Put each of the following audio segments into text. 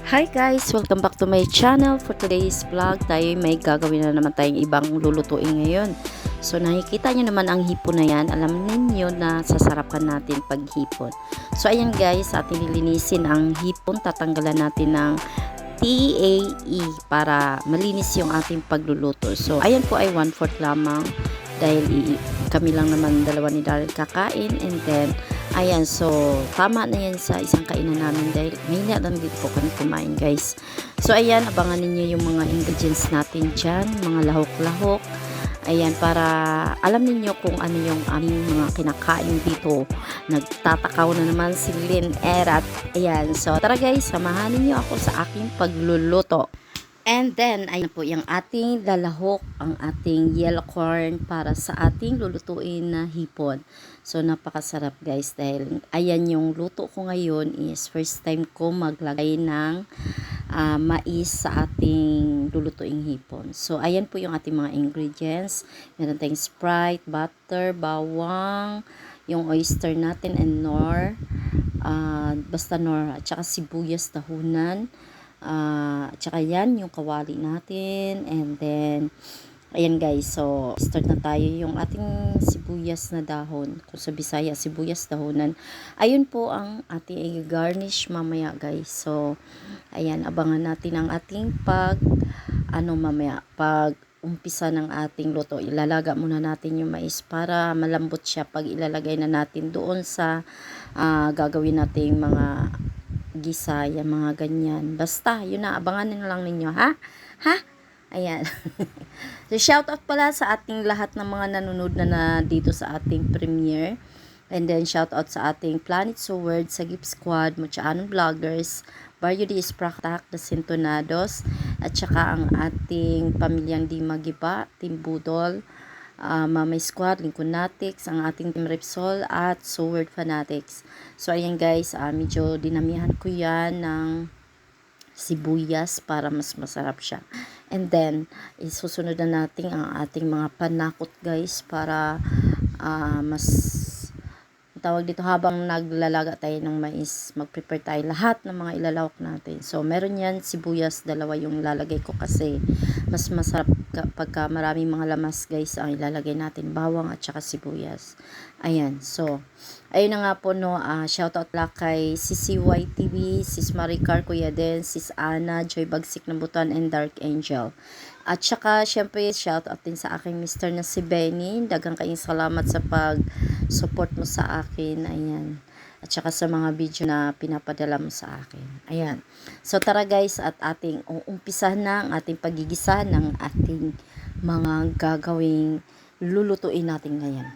Hi guys! Welcome back to my channel. For today's vlog, tayo may gagawin na naman tayong ibang lulutuin ngayon. So nakikita nyo naman ang hipon na yan. Alam ninyo na sasarapan natin pag hipon. So ayan guys, ating lilinisin ang hipon. Tatanggalan natin ng TAE para malinis yung ating pagluluto. So ayan po ay 1/4 lamang dahil kami lang naman dalawa ni Daryl kakain, and then ayan, so tama na yan sa isang kainan namin dahil may lang din po kami kumain guys. So ayan, abangan ninyo yung mga ingredients natin dyan, mga lahok-lahok. Ayan, para alam ninyo kung ano yung aming mga kinakain dito. Nagtatakaw na naman si Lynn Erat. Ayan, so tara guys, samahan ninyo ako sa aking pagluluto. And then, ayan po yung ating lalahok, ang ating yellow corn para sa ating lulutuin na hipon. So, napakasarap guys dahil ayan yung luto ko ngayon is first time ko maglagay ng mais sa ating lulutuing hipon. So, ayan po yung ating mga ingredients. Meron tayong Sprite, butter, bawang, yung oyster natin and nor, basta nor, at saka sibuyas, dahunan. Tsaka yan yung kawali natin, and then ayan guys, so start na tayo. Yung ating sibuyas na dahon, kung sa Bisaya sibuyas dahonan, ayun po ang ating i-garnish mamaya guys. So ayan, abangan natin ang ating mamaya pag umpisa ng ating luto. Ilalaga muna natin yung mais para malambot siya pag ilalagay na natin doon sa gagawin nating mga gisaya, mga ganyan. Basta, yun na, abangan na lang ninyo, ha? Ha? Ayan. So, shout out pala sa ating lahat ng mga nanonood na dito sa ating premiere. And then, shout out sa ating Planet Sword, sa Gift Squad, Muchaanong Vloggers, Barrio de Ispractac, The Sintonados, at saka ang ating pamilyang Di Magiba, Team Budol, Mamay Squad, Lincolnatics, ang ating Team Repsol, at Sword Fanatics. So, ayan guys, medyo dinamihan ko yan ng sibuyas para mas masarap siya. And then, isusunod na natin ang ating mga panakot guys para mas tawag dito, habang naglalaga tayo ng mais, mag-prepare tayo lahat ng mga ilalawak natin. So, meron yan, sibuyas, dalawa yung ilalagay ko kasi mas masarap pagka maraming mga lamas guys ang ilalagay natin, bawang at saka sibuyas. Ayan, so ayun na nga po no, shoutout lang kay CCY TV, Sis Maricar, Kuya Den, Sis Ana, Joy Bagsik ng Butan, and Dark Angel. At saka syempre shoutout din sa aking mister na si Benny. Daghang kayong salamat sa pag-support mo sa akin. Ayan. At saka sa mga video na pinapadala mo sa akin. Ayan. So tara guys, at ating umpisa na ang ating pagigisa ng ating mga gagawing lulutuin natin ngayon.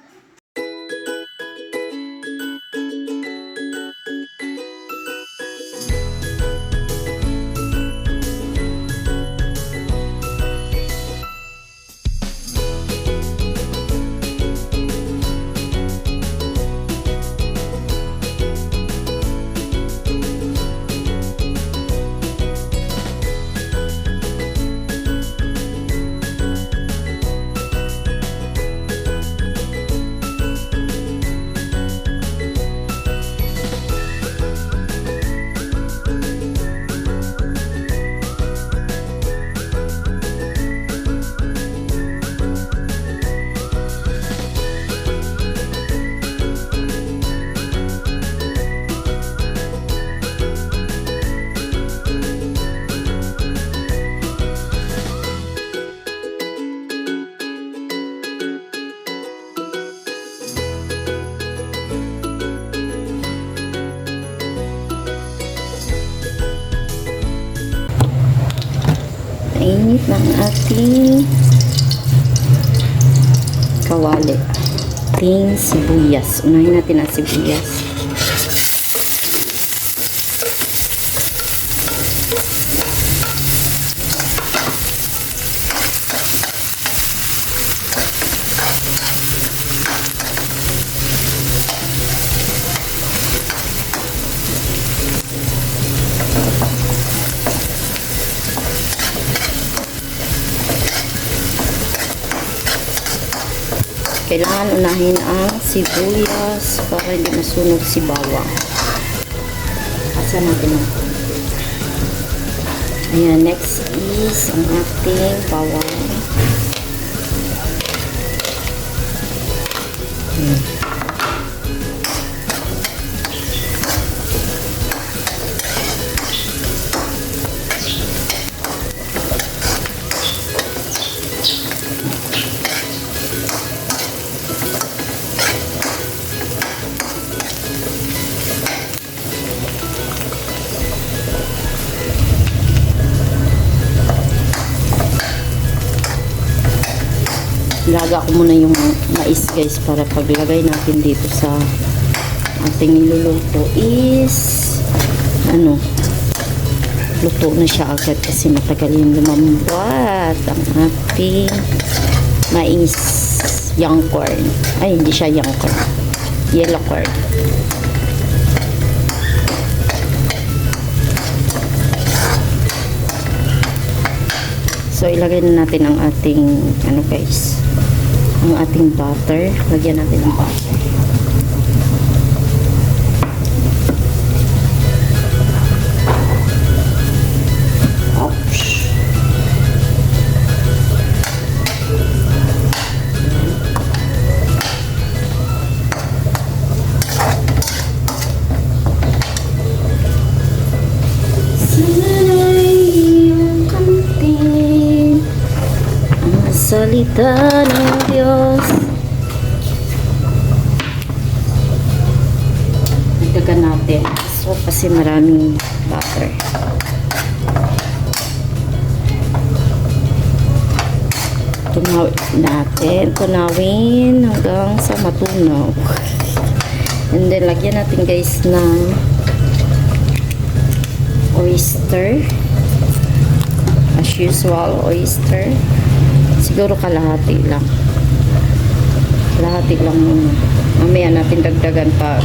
Init ng ating kawali, ating sibuyas. Unahin natin ang sibuyas. Kailangan unahin ang sibuyas para hindi masunog si bawang. Asa natin ang konti. Ayan, next is ang ating bawang. Ilaga ko muna yung mais guys para paglagay natin dito sa ating niluluto is ano, luto na siya agad kasi matagal yung lumambat ang ating mais, young corn. Ay, hindi siya young corn, yellow corn. So ilagay na natin ang ating ano guys, ang ating butter. Lagyan natin ng butter. Oops. Salita ng Diyos. Dagdagan natin. So, kasi maraming butter. Tunawin hanggang sa matunaw. And then, lagyan natin guys ng oyster. As usual, oyster. Siguro kalahati lang. Kalahati lang muna. Mamaya natin dagdagan pa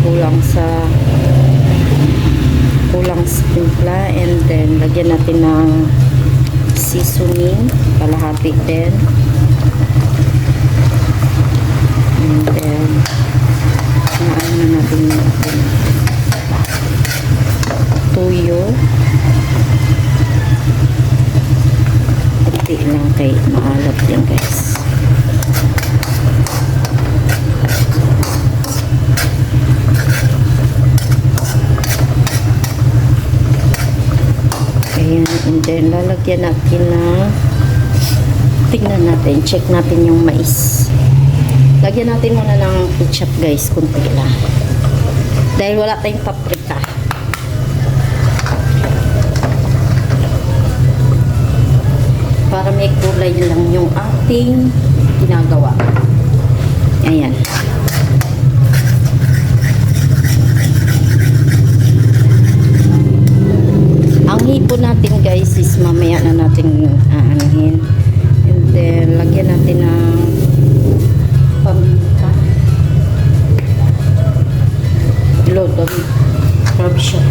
kulang sa timpla, and then lagyan natin ng seasoning, kalahati din. And then naan na natin tuyo. Lang kay maalat din guys. Ayan, and then lalagyan natin na, tingnan natin, check natin yung mais. Lagyan natin muna ng ketchup guys, kunti lang dahil wala tayong paprika. Para may kulay lang yung ating ginagawa. Ayan. Ang hipon natin guys is mamaya na natin aanihin. And then, lagyan natin ng paminta. Load of provision.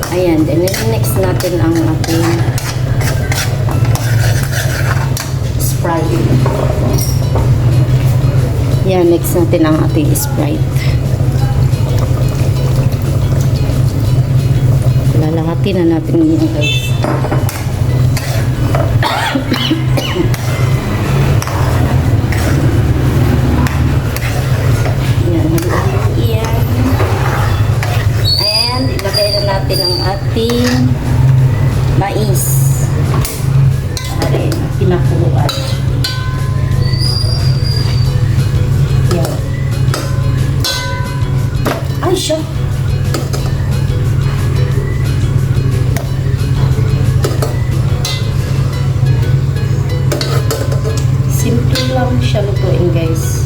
Ayan, then next natin ang ating Sprite. Yan, next natin ang ating Sprite. Lalahati na natin yun guys. Yan, and ilagay na natin ang ating mais. Pare, pinakuluan. Yan. Ay, siya. Simple lang siya lutuin guys.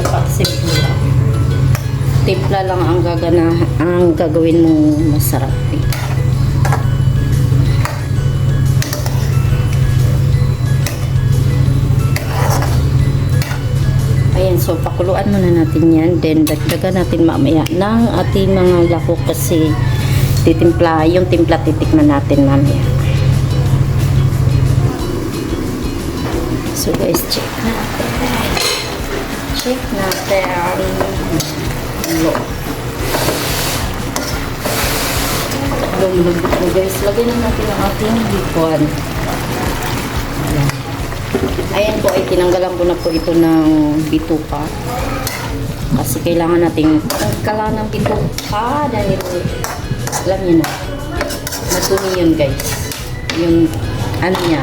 Napaka-simple lang. Timpla lang ang gagawin mong masarap. Ayan, so pakuluan muna natin yan. Then dagdagan natin mamaya ng ating mga lahok kasi titimpla, yung timpla titikman natin mamaya. So guys, check natin. Check natin. Look. lambot na guys. Lagyan na natin ang ating hipon. Ayan po ay tinanggalan ko na po ito ng bituka. Kasi kailangan natin tanggalan ng bituka dahil alam niyo na. Madumi yun guys. Yung ano niya.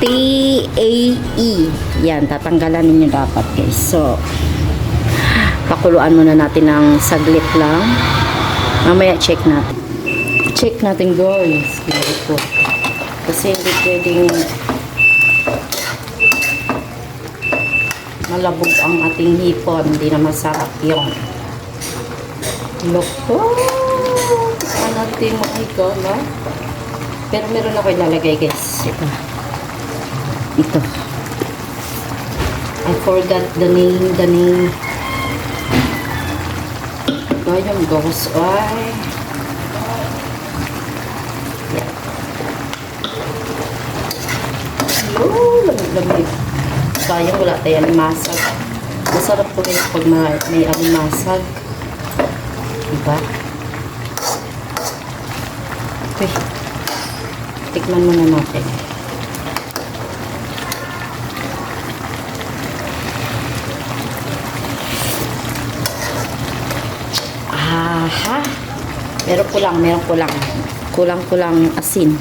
TAE. Yan, tatanggalan ninyo dapat guys. So, pakuluan muna natin ng saglit lang. Mamaya check natin. Check natin guys. Ganito. Kasi hindi pwedeng malabog ang ating hipon. Hindi na masarap yun. Loko. Tignan natin mga higala. Pero meron ako ilalagay guys. Ito. I forgot the name. Ayun guys. Ay. Yan. Oh, lamig-lamig. Sayang wala tayong masag. Masarap po rin pag may masag. Diba? Okay. Tikman muna natin. Aha! Meron kulang. Kulang asin.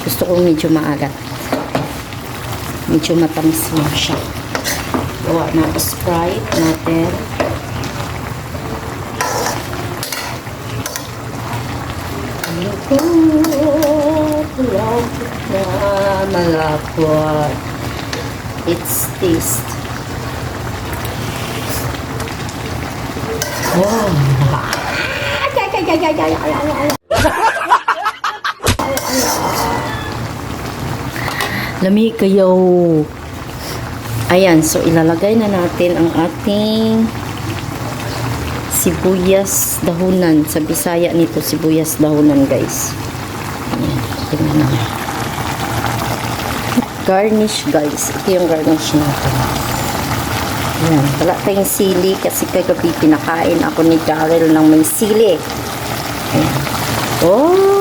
Gusto ko medyo maalat. Medyo matamis lang siya. Gawa na Sprite natin. Malapot. It's taste. Oh. Lamig kayo. Ayan, so ilalagay na natin ang ating sibuyas dahunan. Sa Bisaya nito, sibuyas dahunan guys. Ayan, tingnan na. Garnish guys. Ito yung garnish natin. Ayan, wala tayong sili kasi kagabi pinakain ako ni Daryl ng may sili. Ayan. Oh!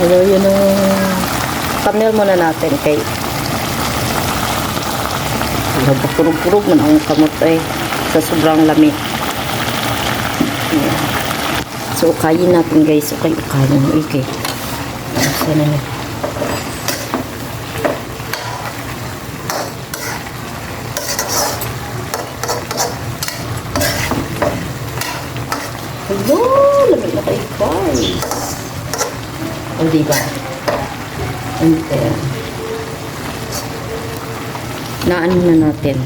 Hello, yun ang thumbnail muna natin kay nagpapurog-purog man ang kamot ay sa sobrang lamig. Ayan. So, ukayin natin guys. Ukayin. Okay. Sana na. Hello! Lamig na kayo guys. O, diba? And then, naan na natin.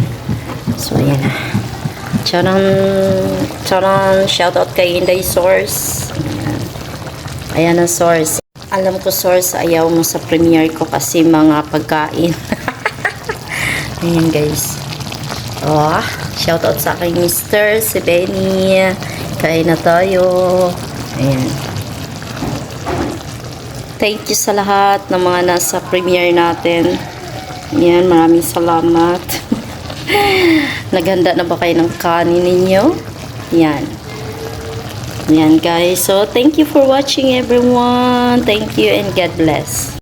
So, ayan na. Charan! Shoutout kay Inday Source. Ayan na Source. Alam ko Source, ayaw mo sa premiere ko kasi mga pagkain. Ayan guys. Oh, shoutout sa aking Mr. Si Benny. Kain na tayo. Ayan. Thank you sa lahat ng mga nasa premiere natin. Yan, maraming salamat. Naghanda na ba kayo ng kanin ninyo? Yan. Yan guys. So, thank you for watching everyone. Thank you and God bless.